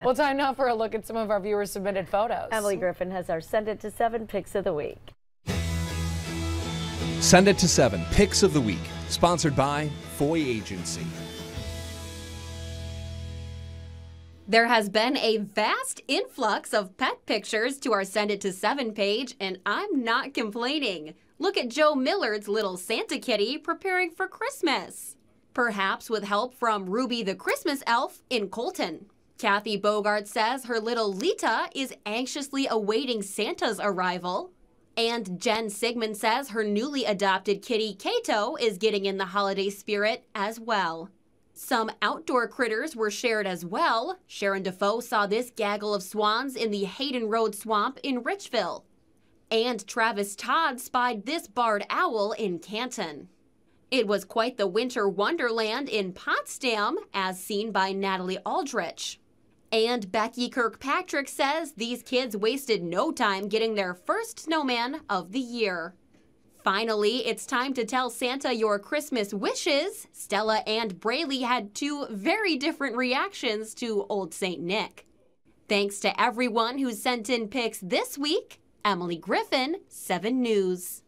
Well, time now for a look at some of our viewers submitted photos. Emily Griffin has our Send It to 7 Pics of the Week. Send It to 7 Pics of the Week, sponsored by Foy Agency. There has been a vast influx of pet pictures to our Send It to 7 page, and I'm not complaining. Look at Joe Millard's little Santa kitty preparing for Christmas. Perhaps with help from Ruby the Christmas elf in Colton. Kathy Bogart says her little Lita is anxiously awaiting Santa's arrival. And Jen Sigmund says her newly adopted kitty Kato is getting in the holiday spirit as well. Some outdoor critters were shared as well. Sharon Defoe saw this gaggle of swans in the Hayden Road Swamp in Richville. And Travis Todd spied this barred owl in Canton. It was quite the winter wonderland in Potsdam, as seen by Natalie Aldrich. And Becky Kirkpatrick says these kids wasted no time getting their first snowman of the year. Finally, it's time to tell Santa your Christmas wishes. Stella and Braley had two very different reactions to Old St. Nick. Thanks to everyone who sent in pics this week. Emily Griffin, 7 News.